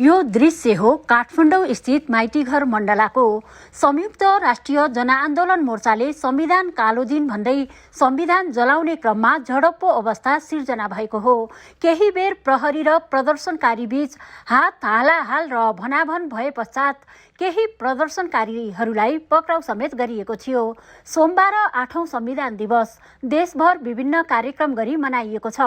यो दृश्य हो काठमाडौँ स्थित माइतीघर मण्डलाको। संयुक्त राष्ट्रिय जनआन्दोलन मोर्चाले संविधान कालो दिन भन्दै संविधान जलाउने क्रममा झडप्पो अवस्था सिर्जना भएको हो। केही बेर प्रहरी र प्रदर्शनकारी बीच हात हालाहाल र भनाभन भए पश्चात केही प्रदर्शनकारीहरूलाई पक्राउ समेत गरिएको थियो। सोमबार 8औं संविधान दिवस देशभर विभिन्न कार्यक्रम गरी मनाइएको छ।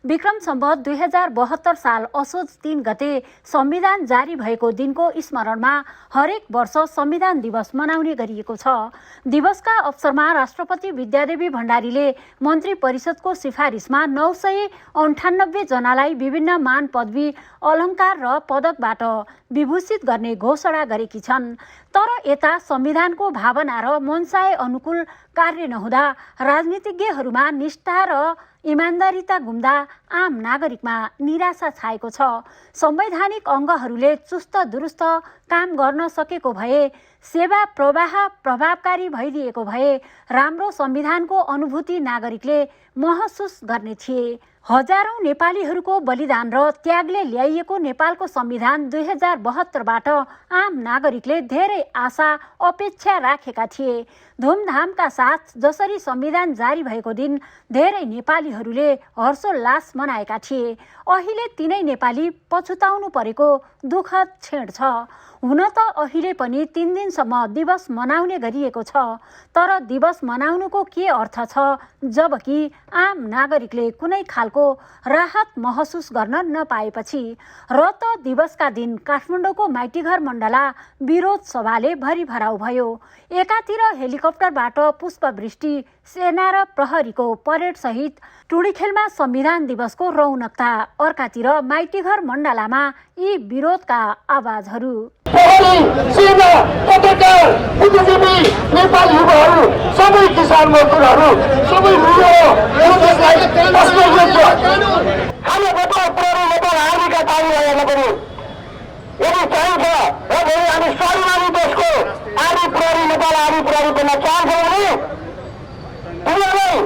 विक्रम सम्वत 2072 साल असोज 3 गते संविधान जारी भएको दिनको स्मरणमा हरेक वर्ष संविधान दिवस मनाउने गरिएको छ। दिवसका अवसरमा राष्ट्रपति विद्यादेवी भण्डारीले मन्त्री परिषदको सिफारिसमा 998 जनालाई विभिन्न मान पदवी अलङ्कार र पदकबाट विभूषित गर्ने घोषणा गरेकी छन्। तर यता संविधानको भावना र मनसाय अनुकूल कार्य नहुँदा राजनीतिज्ञहरूमा निष्ठा र इमान्दारिता गुम्दा आम नागरिकमा निराशा छाएको छ। संवैधानिक अङ्गहरूले चुस्त दुरुस्त काम गर्न सकेको भए, सेवा प्रवाह प्रभावकारी भइदिएको भए राम्रो संविधानको अनुभूति नागरिकले महसुस गर्ने थिए। हजारौं नेपालीहरूको बलिदान र त्यागले ल्याइएको नेपालको संविधान 2072बाट आम नागरिकले धेरै आशा अपेक्षा राखेका थिए। धुमधामका साथ जसरी संविधान जारी भएको दिन धेरै नेपालीहरूले हर्षोल्लास मनाएका थिए, अहिले तिनै नेपाली पछुताउनु परेको दुःखद क्षण छ। हुन त अहिले पनि 3 दिनसम्म दिवस मनाउने गरिएको छ, तर दिवस मनाउनुको के अर्थ छ जबकि आम नागरिकले कुनै खालको राहत महसुस गर्न नपाएपछि। र त दिवसका दिन काठमाडौँको माइतीघर मण्डला विरोध सभाले भरिभराउ भयो। एकातिर हेलिकप्टरबाट पुष्पवृष्टि, सेना र प्रहरीको परेड सहित टुँडिखेलमा संविधान दिवसको रौनकता, अर्कातिर माइतीघर मण्डलामा यी विरोधका आवाजहरू। सेना, पत्रकार, बुद्धिजीवी, नेपाली युवाहरू, सबै किसान मजदुरहरू सबै मिलेर यो देशलाई बस्न योग्य हामी नेपाल प्रहरी नेपाल आर्मीका ताली लगाउन पनि यदि चाहिन्छ र भोलि हामी स्वाभिमानी देशको आर्मी प्रहरी नेपाल आर्मी प्रहरी बन्न चाहन्छौँ भने तिनीहरूलाई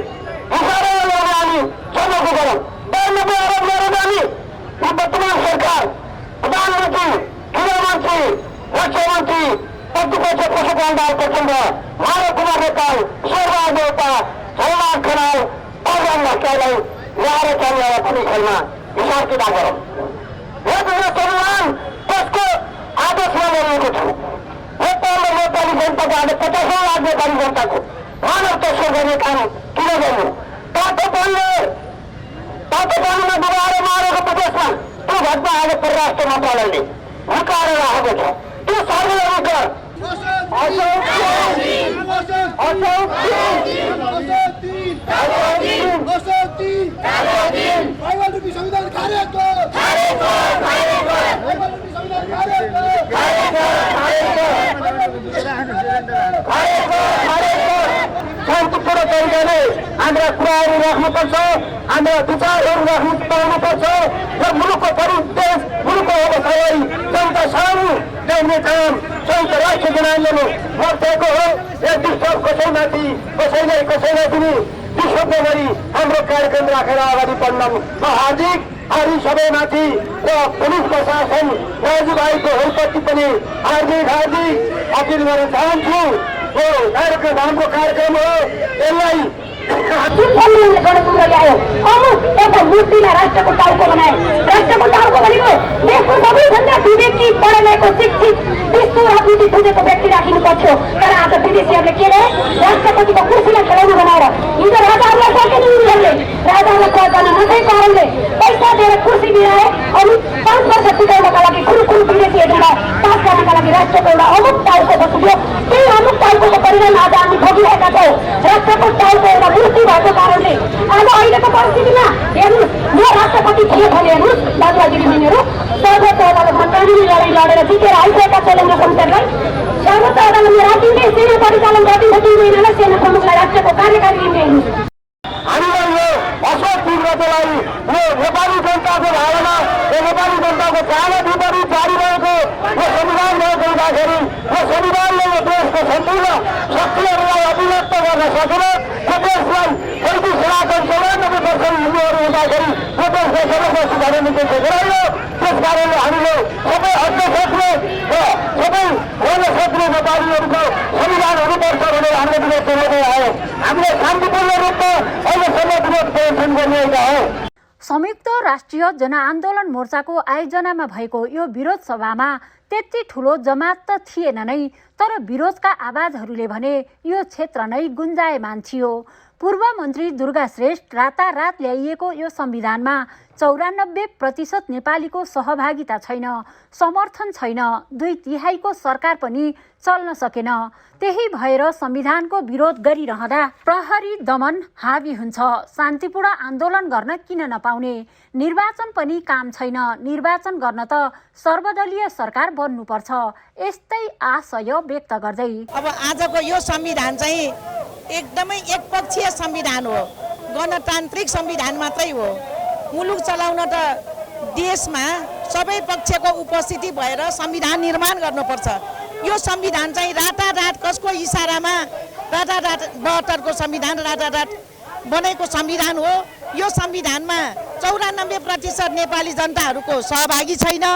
हिसाबले ल्याएर हामी चल्नको गरौँ। 92 अरब ल्याएर हामी वर्तमान सरकार, प्रधानमन्त्री, गृहमन्त्री, रक्षामन्त्री, प्रतिपक्ष पशुपालन प्रचण्ड, मानव कुमार नेपाल, शेरबहादुर देउता, झलनाथ खनाल, अजय भट्टराईलाई ल्याएर चल्ने कुनै खेलमा हिसाब किताब गरौँ। यो संविधान त्यसको आदेशमा गरिएको छ। नेपाल र नेपाली जनताको आज 50 लाख नेपाली जनताको मानव तस्कर गर्ने काम किन गर्नु? तातो पानीमा डुबाएर मारेको प्रदेशमा त्यो घटना आज परराष्ट्र मन्त्रालयले हुर्काएर राखेको छ। त्यो सार्वजनिक गर। शान्तिपूर्ण तरिकाले हाम्रा कुराहरू राख्नुपर्छ, हाम्रा विचारहरू राख्नु पाउनुपर्छ र मुलुकको परिदेश, मुलुकको अवस्थालाई जनता सामु ल्याउने काम संयुक्त राष्ट्र जनआन्दोलन मोर्चाको हो। एक डिस्टर्ब कसैमाथि कसैलाई पनि डिस्टर्ब नगरी हाम्रो कार्यक्रम राखेर अगाडि बढ्न म हार्दिक सबैमाथि र पुलिस प्रशासन दाजुभाइको हेल्पप्रति पनि हार्दिक अपिल गर्न चाहन्छु। यो कार्यक्रम हाम्रो कार्यक्रम हो। यसलाई गणतन्त्र ल्यायो, एउटा मूर्तिलाई राष्ट्रको टाउको बनाए। राष्ट्रको टाउको भनेको देशको सबैभन्दा विवेकी, पढे लेखेको, शिक्षित, विश्व राजनीति बुझेको व्यक्ति राखिनु पर्थ्यो। तर आज विदेशीहरूले के रे राष्ट्रपतिको कुर्सीलाई खेलाउनु बनाएर हिजो राजाहरूलाई सकेन। उनीहरूले राजाहरूलाई प्रयोग गर्न नसकेको कारणले पैसा दिएर कुर्सी बिराए। अनि 5 वर्ष टिकाउनका लागि कुरु विदेशी एजेन्डा पास गर्नका लागि राष्ट्रको एउटा अमुक टाउको बस्यो। त्यही अमुक टाउको परिणाम आज हामी भोगिरहेका छौँ। राष्ट्रको टाउको एउटा मूर्ति भएको कारणले आज अहिलेको परिस्थितिमा हेर्नुहोस्, यो राष्ट्रपति थिए भने हेर्नुहोस् दाजुभाइ दिदीबहिनीहरू, सर्वोच्च अदालतमा कानुनी लडाइँ लडेर जितेर आइसकेका चलेन्द्र शमशेरलाई सर्वोच्च अदालतले राजनीतिक सेना परिचालन गरिदिन्छ। 3 महिनालाई सेना प्रमुखलाई राष्ट्रको कार्यकारी दिने हेर्नुहोस्। हामीलाई यो असोज 3 गतेलाई यो नेपाली जनताको भावना र नेपाली जनताको चाहना विपरीत जारी रहेको यो संविधान भएको हुँदाखेरि यो संविधानले यो देशको सम्पूर्ण शक्तिहरूलाई अभिव्यक्त गर्न सकेन। यो देशलाई पहिलो सनातन 94% हिन्दूहरू हुँदाखेरि यो देशलाई सर्वश्रेष्ठ गराउने गरायो। त्यस कारणले हामीले सबै अध्यक्षले र सबै सदस्य नेपालीहरूको संविधान हुनुपर्छ भनेर हामीले विरोध गर्दै आयो। हामीले शान्तिपूर्ण रूपमा अहिलेसम्म विरोध प्रदर्शन गरिरहेका हौँ। संयुक्त राष्ट्रिय जनआन्दोलन मोर्चाको आयोजनामा भएको यो विरोध सभामा त्यति ठूलो जमात त थिएन नै, तर विरोधका आवाजहरूले भने यो क्षेत्र नै गुन्जायमान थियो। पूर्व मन्त्री दुर्गा श्रेष्ठ रातारात ल्याइएको यो संविधानमा 94% नेपालीको सहभागिता छैन, समर्थन छैन, 2/3 सरकार पनि चल्न सकेन। त्यही भएर संविधानको विरोध गरिरहँदा प्रहरी दमन हावी हुन्छ। शान्तिपूर्ण आन्दोलन गर्न किन नपाउने? निर्वाचन पनि काम छैन, निर्वाचन गर्न त सर्वदलीय सरकार बन्नुपर्छ। यस्तै आशय व्यक्त गर्दै अब आजको यो संविधान चाहिँ एकदमै एकपक्षीय संविधान हो, गणतान्त्रिक संविधान मात्रै हो। मुलुक चलाउन त देशमा सबै पक्षको उपस्थिति भएर संविधान निर्माण गर्नुपर्छ। यो संविधान चाहिँ रातारात कसको इसारामा रातारात 72 को संविधान रातारात बनेको संविधान हो। यो संविधानमा 94% नेपाली जनताहरूको सहभागी छैन,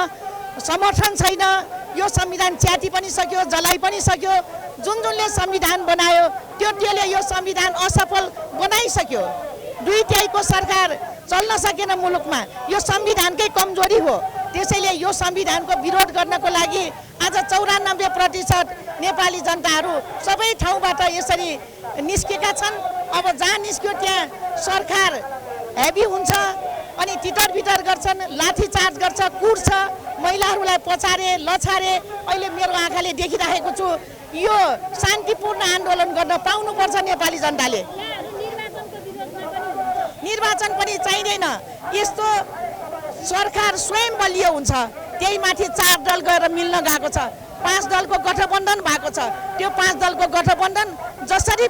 समर्थन छैन। यो संविधान च्याति पनि सक्यो, जलाइ पनि सक्यो। जुनले संविधान बनायो त्यसले यो संविधान असफल बनाइसक्यो। 2/3 सरकार चल्न सकेन मुलुकमा। यो संविधानकै कमजोरी हो। त्यसैले यो संविधानको विरोध गर्नको लागि आज 94% नेपाली जनताहरू सबै ठाउँबाट यसरी निस्केका छन्। अब जहाँ निस्क्यो त्यहाँ सरकार हेभी हुन्छ अनि तितर-बितर गर्छन्, लाठीचार्ज गर्छ, कुट्छ, महिलाहरूलाई पछारे लछारे अहिले मेरो आँखाले देखिरहेको छु। यो शान्तिपूर्ण आन्दोलन गर्न पाउनुपर्छ नेपाली जनताले। निर्वाचन पनि चाहिँदैन। यस्तो सरकार स्वयं बलियो हुन्छ। त्यही माथि 4 दल गएर मिल्न गएको छ। 5 दलको गठबन्धन भएको छ। त्यो 5 दलको गठबन्धन जसरी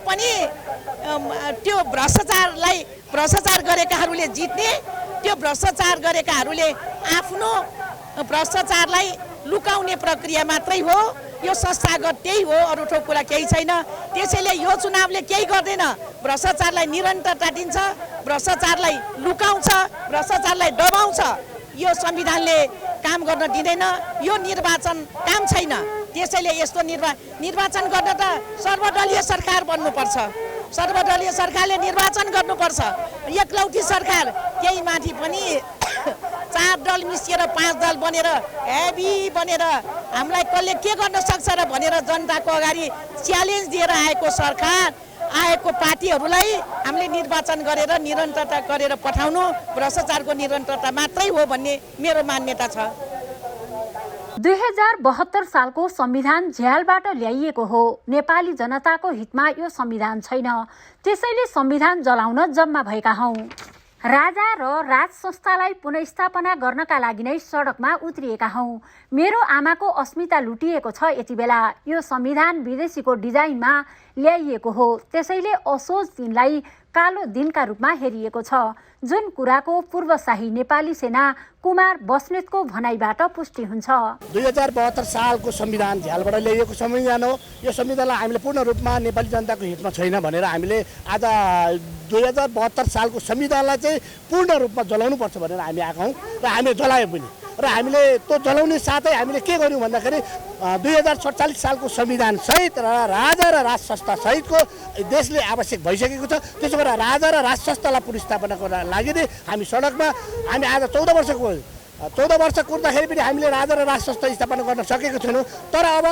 पनि त्यो भ्रष्टाचार गरेकाहरूले जित्ने, त्यो भ्रष्टाचार गरेकाहरूले आफ्नो भ्रष्टाचारलाई लुकाउने प्रक्रिया मात्रै हो। यो संस्थागत त्यही हो, अरू ठोक कुरा केही छैन। त्यसैले यो चुनावले केही गर्दैन। भ्रष्टाचारलाई निरन्तरता दिन्छ, भ्रष्टाचारलाई लुकाउँछ, भ्रष्टाचारलाई दबाउँछ। यो संविधानले काम गर्न दिँदैन। यो निर्वाचन काम छैन। त्यसैले यस्तो निर्वाचन गर्न त सर्वदलीय सरकार बन्नुपर्छ। सर्वदलीय सरकारले निर्वाचन गर्नुपर्छ। एकलौटी सरकार केही माथि पनि 4 दल मिसिएर 5 दल बनेर हेभी बनेर हामीलाई कसले के गर्न सक्छ र भनेर जनताको अगाडि च्यालेन्ज दिएर आएको सरकार, आएको पार्टीहरूलाई हामीले निर्वाचन गरेर निरन्तरता गरेर पठाउनु भ्रष्टाचारको निरन्तरता मात्रै हो भन्ने मेरो मान्यता छ। 2072 सालको संविधान झ्यालबाट ल्याइएको हो। नेपाली जनताको हितमा यो संविधान छैन। त्यसैले संविधान जलाउन जम्मा भएका हौं। राजा र राज संस्थालाई पुनर्स्थापना गर्नका लागि नै सडकमा उत्रिएका हौं। मेरो आमाको अस्मिता लुटिएको छ। यति बेला यो संविधान विदेशीको डिजाइनमा ल्याइएको हो। त्यसैले असोज दिनलाई कालो दिनका रूपमा हेरिएको छ, जुन कुराको पूर्वशाही नेपाली सेना कुमार बस्नेतको भनाइबाट पुष्टि हुन्छ। 2072 सालको संविधान झ्यालबाट ल्याइएको संविधान हो। यो संविधानलाई हामीले पूर्ण रूपमा नेपाली जनताको हितमा छैन भनेर हामीले आज 2072 सालको संविधानलाई चाहिँ पूर्ण रूपमा जलाउनुपर्छ भनेर हामी आएका हौँ र हामीले जलायौँ पनि। र हामीले त्यो जलाउने साथै हामीले के गर्यौँ भन्दाखेरि 2047 सालको संविधान सहित र राजा र राज संस्था सहितको देशले आवश्यक भइसकेको छ। त्यसो गरेर राजा र राज संस्थालाई पुनर्स्थापनाको लागि नै हामी सडकमा हामी आज 14 वर्ष कुर्दाखेरि पनि हामीले राजा र राज संस्था स्थापना गर्न सकेको छैनौँ। तर अब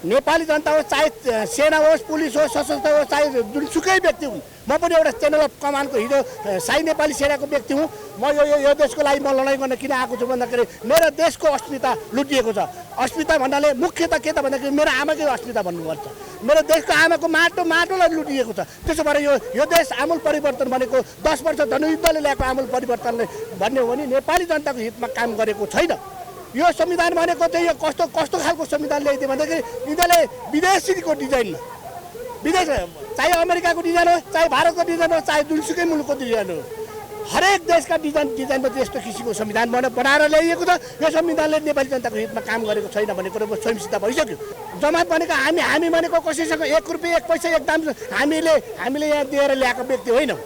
नेपाली जनता होस्, चाहे सेना होस्, पुलिस होस्, सशस्त्र होस्, चाहे जुनसुकै व्यक्ति हुन्, म पनि एउटा चेनल अफ कमानको हिजो साई नेपाली सेनाको व्यक्ति हुँ। म यो देशको लागि म लडाइँ गर्न किन आएको छु भन्दाखेरि मेरो देशको अस्मिता लुटिएको छ। अस्मिता भन्नाले मुख्यतः के त भन्दाखेरि मेरो आमाकै अस्मिता भन्नुपर्छ। मेरो देशको आमाको माटोलाई लुटिएको छ। त्यसो भएर यो देश आमूल परिवर्तन भनेको 10 वर्ष जनयुद्धले ल्याएको आमूल परिवर्तनले भन्ने हो भने नेपाली जनताको हितमा काम गरेको छैन। यो संविधान भनेको चाहिँ यो कस्तो खालको संविधान ल्याइदियो भन्दाखेरि यिनीहरूले विदेशीको डिजाइनमा, विदेश चाहे अमेरिकाको डिजाइन होस्, चाहे भारतको डिजाइन होस्, चाहे जुनसुकै मुलुकको डिजाइन होस्, हरेक देशका डिजाइनमा त्यस्तो किसिमको संविधान बनाएर ल्याइएको छ। यो संविधानले नेपाली जनताको हितमा काम गरेको छैन भन्ने कुरो स्वयं सिद्ध भइसक्यो। जमात भनेको हामी भनेको कसैसँग 1 रुपियाँ 1 पैसा 1 दाम हामीले यहाँ दिएर ल्याएको व्यक्ति होइनौँ।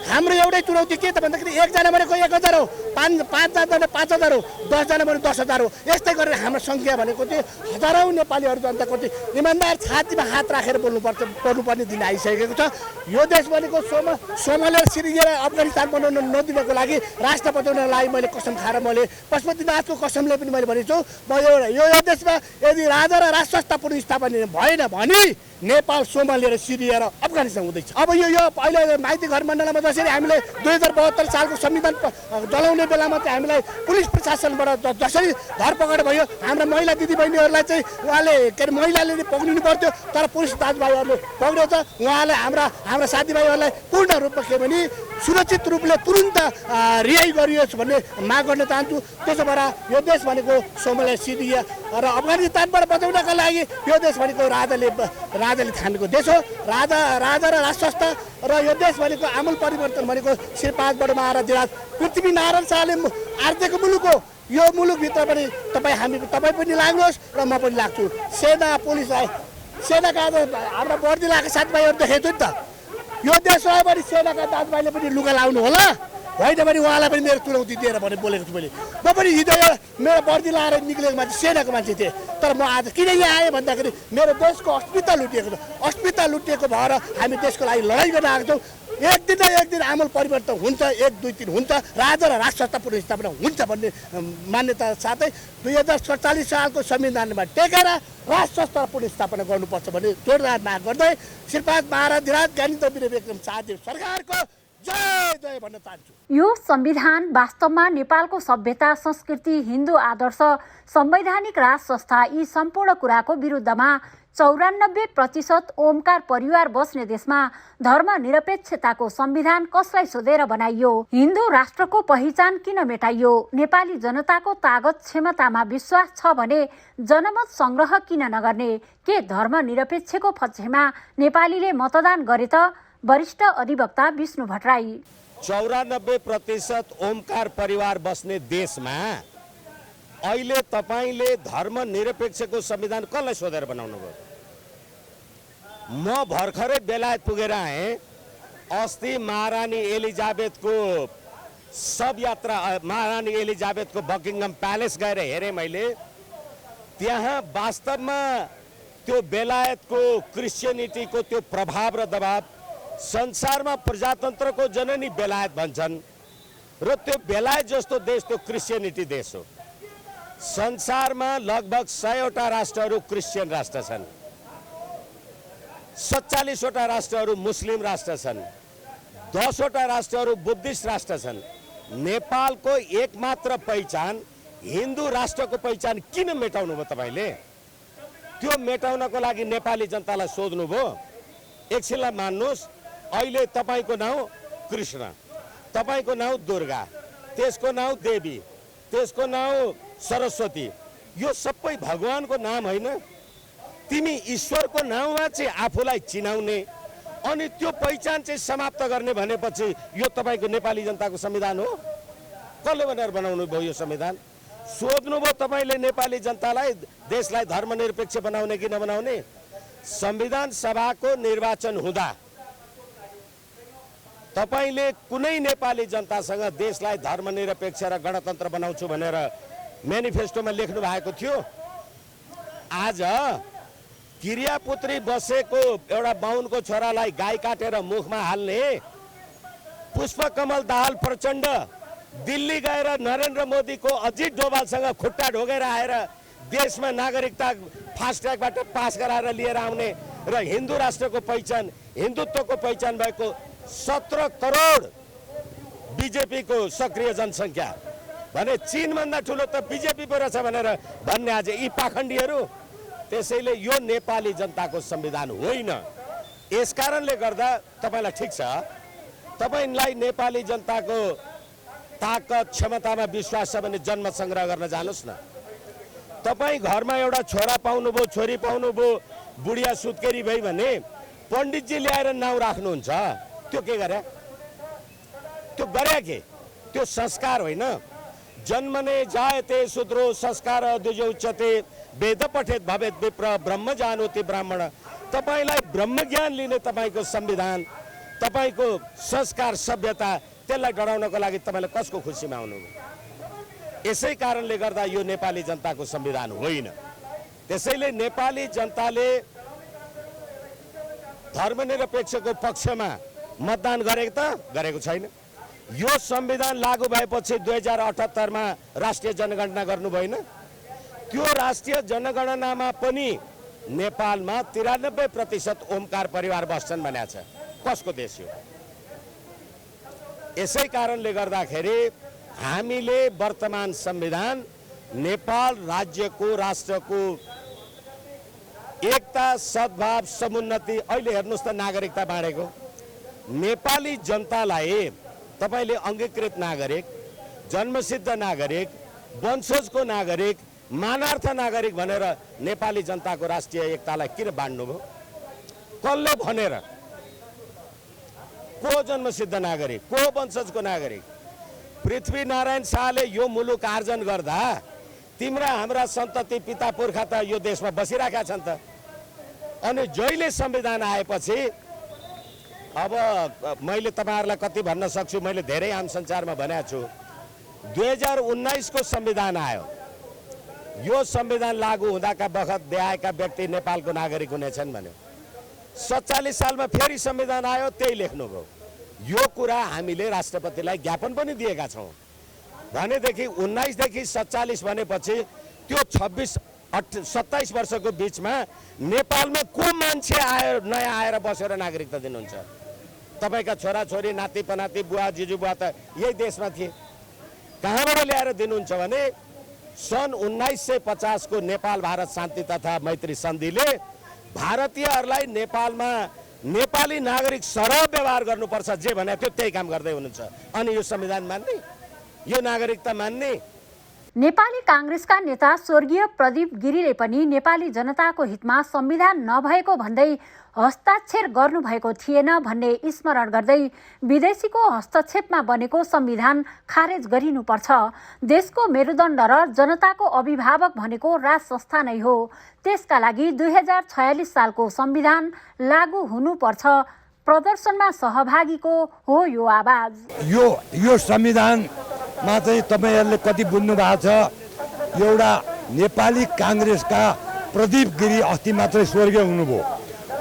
हाम्रो एउटै चुनौती के त भन्दाखेरि एकजना भनेको 1000 हो, 5,000 5,000 हो, 10जना भने 10,000 हो। यस्तै गरेर हाम्रो सङ्ख्या भनेको चाहिँ हजारौँ नेपालीहरू जनताको चाहिँ इमान्दार छातीमा हात राखेर बोल्नुपर्ने दिन आइसकेको छ। यो देश भनेको सोमालेर सिरिया अफगानिस्तान बनाउन नदिनको लागि राष्ट्र बचाउनलाई मैले कसम खाएर मैले पशुपतिनाथको कसमले पनि मैले भनेको छु म यो देशमा यदि राजा र राष्ट्र पुनर्स्थापना भएन भने नेपाल सोमालिया र सिरिया र अफगानिस्तान हुँदैछ। अब यो अहिले माइती घर मण्डलमा जसरी हामीले 2072 सालको संविधान जलाउने बेलामा चाहिँ हामीलाई पुलिस प्रशासनबाट जसरी धरपकड भयो, हाम्रा महिला दिदीबहिनीहरूलाई चाहिँ उहाँले के अरे महिलाले पक्रिनु पर्थ्यो, तर पुलिस दाजुभाइहरूले पक्रियो छ। उहाँले हाम्रा साथीभाइहरूलाई पूर्ण रूपमा के भने सुरक्षित रूपले तुरुन्त रिहाई गरियोस् भन्ने माग गर्न चाहन्छु। त्यसो भएर यो देश भनेको सोमालिया सिरिया र अफगानिस्तानबाट बचाउनका लागि यो देश भनेको राजाले थानेको देश हो। राजा र राष्ट्रस्थ र यो देश भनेको आमूल परिवर्तन भनेको श्री 5 बडो महाराज जिराज पृथ्वीनारायण शाहले आर्जेको मुलुक हो। यो मुलुकभित्र पनि तपाईँ पनि लाग्नुहोस् र म पनि लाग्छु। सेना पुलिसलाई सेनाका हाम्रा बर्दिलाका साथीभाइहरू देखेको छु नि त। यो देशलाई पनि सेनाका दाजुभाइले पनि लुगा लाउनु होला, होइन भने उहाँलाई पनि मेरो चुनौती दिएर भने बोलेको छु मैले। म पनि हिजो मेरो बर्दी लाएर निक्लेको मान्छे सेनाको मान्छे थिएँ, तर म आज किन यहाँ आएँ भन्दाखेरि मेरो देशको अस्मिता लुटिएको छ। अस्मिता लुटिएको भएर हामी देशको लागि लडाइँ गर्न आएको छौँ। एक दिन न एक दिन आमूल परिवर्तन हुन्छ, 1 2 3 हुन्छ, राजा र राष्ट्रस्थ पुनर्स्थापना हुन्छ भन्ने मान्यता साथै 2047 सालको संविधानमा टेकेर राष्ट्रस्थ पुनर्स्थापना गर्नुपर्छ भन्ने जोरदार माग गर्दै श्री 5 महाराज धिराज ज्ञानेन्द्र वीर विक्रम शाहदेव सरकारको जय जय भन्न चाहन्छु। यो संविधान वास्तवमा नेपालको सभ्यता, संस्कृति, हिन्दू आदर्श, संवैधानिक राज संस्था यी सम्पूर्ण कुराको विरुद्धमा 94% ओमकार परिवार बस्ने देशमा धर्मनिरपेक्षताको संविधान कसलाई सोधेर बनाइयो? हिन्दू राष्ट्रको पहिचान किन मेटाइयो? नेपाली जनताको तागत क्षमतामा विश्वास छ भने जनमत संग्रह किन नगर्ने? के धर्मनिरपेक्षको पक्षमा नेपालीले मतदान गरे त? वरिष्ठ अधिवक्ता विष्णु भट्टराई। 94% ओमकार परिवार बस्ने देशमा अहिले तपाईले धर्मनिरपेक्षको संविधान कसलाई सोधेर बनाउनु भयो? म भर्खरै बेलायत पुगेर आएँ। अस्ति महारानी एलिजाबेथको सब यात्रा महारानी एलिजाबेथको बकिङहम प्यालेस गएर हेरेँ मैले। त्यहाँ वास्तवमा त्यो बेलायतको क्रिस्चियनिटीको त्यो प्रभाव र दबाव, संसारमा प्रजातन्त्रको जननी बेलायत भन्छन् र त्यो बेलायत जस्तो देश त्यो क्रिस्चियनिटी देश हो। संसारमा लगभग 100वटा राष्ट्रहरू क्रिस्चियन राष्ट्र छन्, 47वटा राष्ट्रहरू मुस्लिम राष्ट्र छन्, 10वटा राष्ट्रहरू बुद्धिस्ट राष्ट्र छन्। नेपालको एकमात्र पहिचान हिन्दू राष्ट्रको पहिचान किन मेटाउनु भयो तपाईले? त्यो मेटाउनको लागि नेपाली जनतालाई सोध्नुभयो? एकछिनलाई मान्नुहोस्, अहिले तपाईको नाउँ कृष्ण, तपाईको नाउँ दुर्गा, त्यसको नाउँ देवी, त्यसको नाउँ सरस्वती, यो सबै भगवानको नाम होइन? तिमी ईश्वरको नाउँमा चाहिँ आफूलाई चिनाउने अनि त्यो पहिचान चाहिँ समाप्त गर्ने भनेपछि यो तपाईको नेपाली जनताको संविधान हो? कसले भनेर बनाउनु भयो यो संविधान? सोध्नुभयो तपाईले नेपाली जनतालाई देशलाई धर्मनिरपेक्ष बनाउने कि नबनाउने? संविधान सभाको निर्वाचन हुँदा तपाईले कुनै नेपाली जनतासँग देशलाई धर्मनिरपेक्ष र गणतन्त्र बनाउँछु भनेर म्यानिफेस्टोमा लेख्नु भएको थियो? आज किरियापुत्री बसेको एउटा बाहुनको छोरालाई गाई काटेर मुखमा हाल्ने पुष्पकमल दाहाल प्रचण्ड दिल्ली गएर नरेन्द्र मोदीको अजित डोभालसँग खुट्टा ढोगेर आएर देशमा नागरिकता फास्ट्र्यागबाट पास गराएर लिएर आउने र हिन्दू राष्ट्रको पहिचान, हिन्दुत्वको पहिचान भएको 17 करोड बिजेपीको सक्रिय जनसङ्ख्या भने चीनभन्दा ठुलो त बिजेपी पो रहेछ भनेर भन्ने आज यी पाखण्डीहरू। त्यसैले यो नेपाली जनताको संविधान होइन। यसकारणले गर्दा तपाईलाई ठिक छ, तपाईलाई नेपाली जनताको ताकत क्षमतामा विश्वास छ भने जनमत संग्रह गर्न जानुस् न। तपाईँ घरमा एउटा छोरा पाउनुभयो, छोरी पाउनुभयो, बुढिया सुत्केरी भई भने पण्डितजी ल्याएर नाउँ राख्नुहुन्छ, त्यो के गरे? त्यो गरे के? त्यो संस्कार होइन। जन्मने जायते शूद्रो संस्कार द्विजोच्यते वेद पठेत भवेत विप्र ब्रह्म जानोति ब्राह्मण। तपाईलाई ब्रह्म ज्ञान लिने तपाईको संविधान तपाईँको संस्कार सभ्यता त्यसलाई डराउनको लागि तपाईँले कसको खुसीमा आउनुभयो? यसै कारणले गर्दा यो नेपाली जनताको संविधान होइन। त्यसैले नेपाली जनताले धर्मनिरपेक्षको पक्षमा मतदान गरेको छैन। यो संविधान लागू भएपछि 2078 मा राष्ट्रिय जनगणना गर्नु भएन। त्यो राष्ट्रिय जनगणनामा पनि नेपालमा 93% ओमकार परिवार बस्छन् भनेको छ। कसको देश हो? यसै कारणले गर्दाखेरि हामीले वर्तमान संविधान नेपाल राज्यको राष्ट्रको एकता, सद्भाव, समुन्नति, अहिले हेर्नुहोस् त नागरिकता बाँडेको नेपाली जनतालाई तपाईले अंगीकृत नागरिक, जन्मसिद्ध नागरिक, वंशजको नागरिक, मानार्थ नागरिक भनेर नेपाली जनताको राष्ट्रिय एकतालाई किन बाँड्नुभयो? कसले भनेर? को जन्मसिद्ध नागरिक, को वंशजको नागरिक? पृथ्वीनारायण शाहले यो मुलुक आर्जन गर्दा तिम्रा हाम्रा सन्तति पिता पुर्खा त यो देशमा बसिरहेका छन् त। अनि जहिले संविधान आएपछि अब मैले तपाईहरुलाई कति भन्न सक्छु, मैले धेरै आम सञ्चारमा भनेको छु। 2019 को संविधान आयो। यो संविधान लागू हुँदाका बखत देहाएका व्यक्ति नेपालको नागरिक हुनेछन् भन्यो। 47 सालमा फेरि संविधान आयो, त्यही लेख्नुभयो। यो कुरा हामीले राष्ट्रपतिलाई ज्ञापन पनि दिएका छौं। भनेदेखि 19 देखि 47 भनेपछि त्यो 27 वर्षको बीचमा नेपालमा को मान्छे आयो नयाँ आएर बसेर नागरिकता दिनुहुन्छ? तपाईका छोराछोरी, नाति पनाति, बुवा जिजुबुवा त यही देशमा थिए। कहाँबाट ल्याएर दिनुहुन्छ भने सन् 1950 को नेपाल भारत शान्ति तथा मैत्री सन्धिले भारतीयहरूलाई नेपालमा नेपाली नागरिक सरह व्यवहार गर्नुपर्छ जे भने त्यो त्यही काम गर्दै हुनुहुन्छ। अनि यो संविधान मान्ने, यो नागरिकता मान्ने? नेपाली कांग्रेसका नेता स्वर्गीय प्रदीप गिरीले पनि नेपाली जनताको हितमा संविधान नभएको भन्दै हस्ताक्षर गर्नुभएको थिएन भन्ने स्मरण गर्दै विदेशीको हस्तक्षेपमा बनेको संविधान खारेज गरिनुपर्छ। देशको मेरुदण्ड र जनताको अभिभावक भनेको राज संस्था नै हो। त्यसका लागि 2046 सालको संविधान लागू हुनुपर्छ। प्रदर्शनमा सहभागीको हो यो आवाज। यो संविधानमा चाहिँ तपाईहरुले कति बुझ्नु भएको छ? एउटा नेपाली कांग्रेसका प्रदीप गिरी अस्ति मात्रै स्वर्गीय हुनुभयो।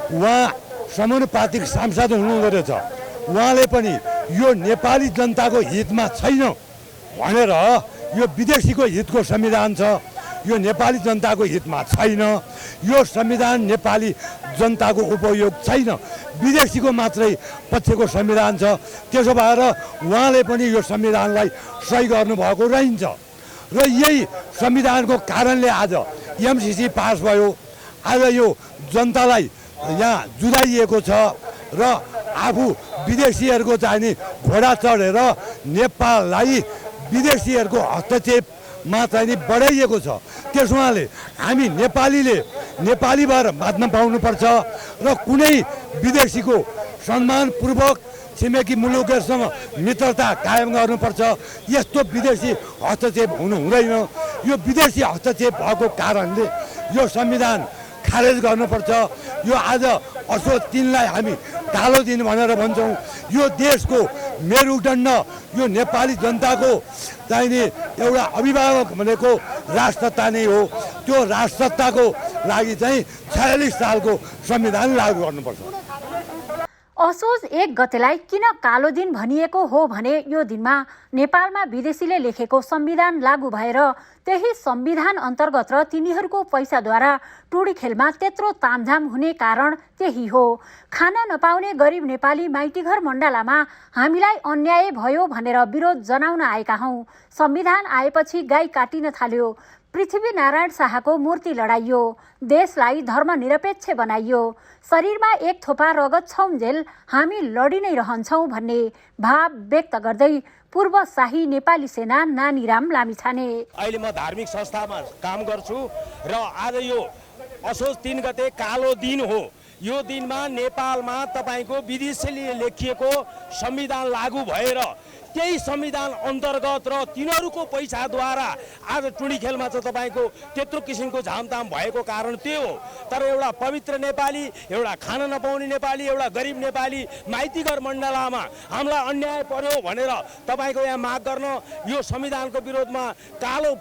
उहाँ समानुपातिक सांसद हुनुहुँदो रहेछ। उहाँले पनि यो नेपाली जनताको हितमा छैन भनेर यो विदेशीको हितको संविधान छ, यो नेपाली जनताको हितमा छैन, यो संविधान नेपाली जनताको उपयोग छैन, विदेशीको मात्रै पक्षको संविधान छ। त्यसो भएर उहाँले पनि यो संविधानलाई सही गर्नुभएको रहन्छ र यही संविधानको कारणले आज एमसीसी पास भयो। आज यो जनतालाई यहाँ जुदाइएको छ र आफू विदेशीहरूको चाहिँ नि घोडा चढेर नेपाललाई विदेशीहरूको हस्तक्षेपमा चाहिँ नि बढाइएको छ। त्यस उहाँले हामी नेपाली भएर बाँच्न पाउनुपर्छ र कुनै विदेशीको सम्मानपूर्वक छिमेकी मुलुकहरूसँग मित्रता कायम गर्नुपर्छ। यस्तो विदेशी हस्तक्षेप हुनु हुँदैन। यो विदेशी हस्तक्षेप भएको कारणले यो संविधान खारेज गर्नुपर्छ। यो आज असोज 3 लाई हामी कालो दिन भनेर भन्छौँ। यो देशको मेरुदण्ड, यो नेपाली जनताको चाहिने एउटा अभिभावक भनेको राष्ट्रसत्ता नै हो। त्यो राष्ट्रसत्ताको लागि चाहिँ 46 सालको संविधान लागू गर्नुपर्छ। असोज 1 गतेलाई किन कालो दिन भनिएको हो भने यो दिनमा नेपालमा विदेशीले लेखेको संविधान लागू भएर त्यही संविधान अन्तर्गत र तिनीहरूको पैसाद्वारा टुडी खेलमा त्यत्रो तामझाम हुने कारण त्यही हो। खान नपाउने गरिब नेपाली माइतीघर मण्डलामा हामीलाई अन्याय भयो भनेर विरोध जनाउन आएका हौं। संविधान आएपछि गाई काटिन थाल्यो, पृथ्वीनारायण शाहको मूर्ति लडाइयो, देशलाई धर्मनिरपेक्ष बनाइयो, शरीरमा एक थोपा रगत छौन्जेल हामी लडी नै रहन्छौं भन्ने भाव व्यक्त गर्दै पूर्व शाही नेपाली सेना नानीराम लामिछाने। अहिले म धार्मिक संस्थामा काम गर्छु र आज यो असोज 3 गते कालो दिन हो। यो दिनमा नेपालमा तपाईको विदेशीले लेखिएको संविधान लागू भएर त्यही संविधान अन्तर्गत र तिनीहरूको पैसाद्वारा आज टुँडी खेलमा चाहिँ तपाईँको त्यत्रो किसिमको झामताम भएको कारण त्यो हो। तर एउटा पवित्र नेपाली, एउटा खान नपाउने नेपाली, एउटा गरिब नेपाली माइतीघर मण्डलामा हामीलाई अन्याय पर्यो भनेर तपाईँको यहाँ माग गर्न यो संविधानको विरोधमा कालो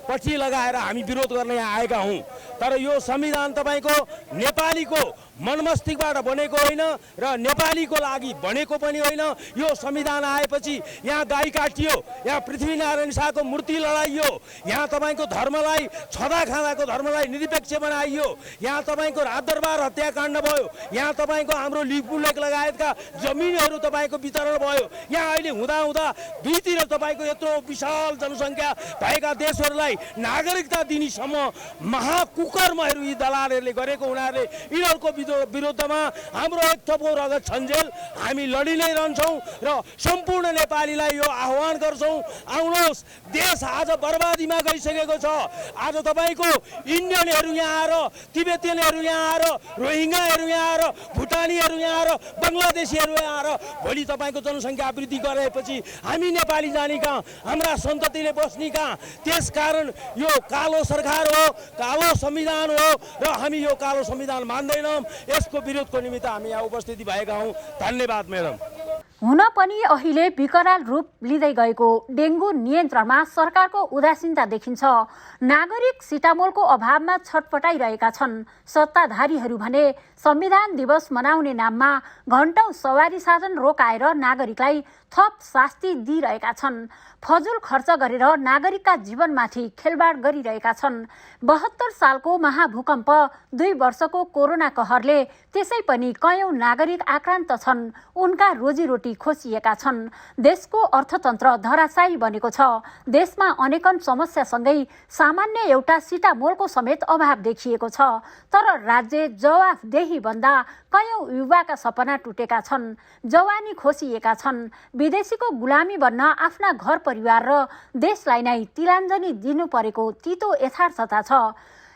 पट्टी लगाएर हामी विरोध गर्न यहाँ आएका हौँ। तर यो संविधान तपाईँको नेपालीको मनमस्तिष्कबाट बनेको होइन र नेपालीको लागि बनेको पनि होइन। यो संविधान आएपछि यहाँ गाई काटियो, यहाँ पृथ्वीनारायण शाहको मूर्ति लडाइयो, यहाँ तपाईँको धर्मलाई छँदा खाँदाको धर्मलाई निरपेक्ष बनाइयो, यहाँ तपाईँको राजदरबार हत्याकाण्ड भयो, यहाँ तपाईँको हाम्रो लिपुलेख लगायतका जमिनहरू तपाईँको वितरण भयो। यहाँ अहिले हुँदा दुईतिर तपाईँको यत्रो विशाल जनसङ्ख्या भएका देशहरूलाई नागरिकता दिनेसम्म महाकुकर्महरू यी दलालहरूले गरेको हुनाले यिनीहरूको विरुद्धमा हाम्रो एक थोपो रगत छन्जेल हामी लडी नै रहन्छौँ र सम्पूर्ण नेपालीलाई यो आह्वान गर्छौँ, आउनुहोस्, देश आज बर्बादीमा गइसकेको छ। आज तपाईँको इन्डियनहरू यहाँ आएर, तिब्बतीयनहरू यहाँ आएर, रोहिङ्गाहरू यहाँ आएर, भुटानीहरू यहाँ आएर, बङ्गलादेशीहरू यहाँ आएर भोलि तपाईँको जनसङ्ख्या वृद्धि गरेपछि हामी नेपाली जाने कहाँ, हाम्रा सन्ततिले बस्ने कहाँ। त्यसकारण यो कालो सरकार हो, कालो संविधान हो र हामी यो कालो संविधान मान्दैनौँ। यसको विरोधको निमित्त हामी यहाँ उपस्थिति भएका हौँ। धन्यवाद म्याडम। हुन पनि अहिले विकराल रूप लिँदै गएको डेङ्गु नियन्त्रणमा सरकारको उदासीनता देखिन्छ। नागरिक सिटामोलको अभावमा छटपटाइरहेका छन्। सत्ताधारीहरू भने संविधान दिवस मनाउने नाममा घण्टौं सवारी साधन रोकाएर नागरिकलाई थप शास्ति दिइरहेका छन्। फजुल खर्च गरेर नागरिकका जीवनमाथि खेलबाड गरिरहेका छन्। 72 सालको महाभूकम्प, 2 वर्षको कोरोना कहरले त्यसै पनि कयौं नागरिक आक्रान्त छन्। उनका रोजीरोटी खोसिएका छन्। देशको अर्थतन्त्र धराशायी बनेको छ। देशमा अनेकन समस्यासँगै सामान्य एउटा सिटामोलको समेत अभाव देखिएको छ। तर राज्य जवाफदेही भन्दा कयौं युवाका सपना टुटेका छन्, जवानी खोसिएका छन्। विदेशीको गुलामी बन्न आफ्ना घर परिवार र देशलाई नै तिलाञ्जनी दिनु परेको तितो यथार्थता छ।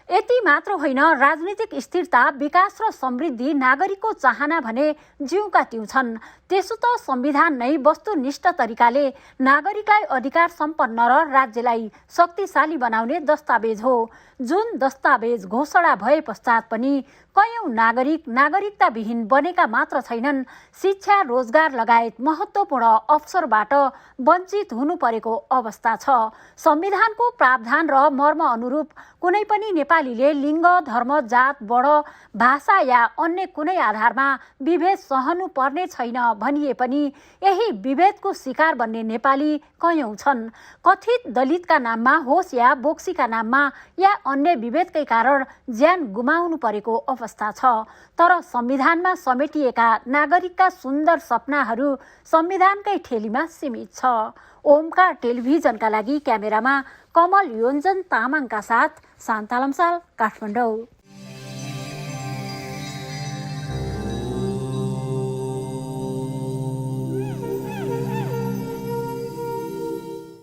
यति मात्र होइन, राजनीतिक स्थिरता, विकास र समृद्धि नागरिकको चाहना भने जिउका तिउ छन्। त्यसो त संविधान नै वस्तुनिष्ठ तरिकाले नागरिकलाई अधिकार सम्पन्न र राज्यलाई शक्तिशाली बनाउने दस्तावेज हो, जुन दस्तावेज घोषणा भए पश्चात पनि कयौं नागरिक नागरिकताविहीन बनेका मात्र छैनन्, शिक्षा, रोजगार लगायत महत्त्वपूर्ण अवसरबाट वञ्चित हुनु परेको अवस्था छ। संविधानको प्रावधान र मर्म अनुरूप कुनै पनि नेपालीले लिङ्ग, धर्म, जात, वर्ण, भाषा या अन्य कुनै आधारमा विभेद सहनु पर्ने छैन भनिए पनि यही विभेदको शिकार बन्ने नेपाली कयौं छन्। कथित दलितका नाममा होस् या बोक्सीका नाममा या अन्य विभेदकै कारण ज्यान गुमाउनु परेको अवस्था छ। तर संविधानमा समेटिएका नागरिकका सुन्दर सपनाहरू संविधानकै ठेलीमा सीमित छ। ओमकार टेलिभिजनका लागि क्यामेरामा कमल योन्जन तामाङका साथ शान्ता लम्साल, काठमाडौँ।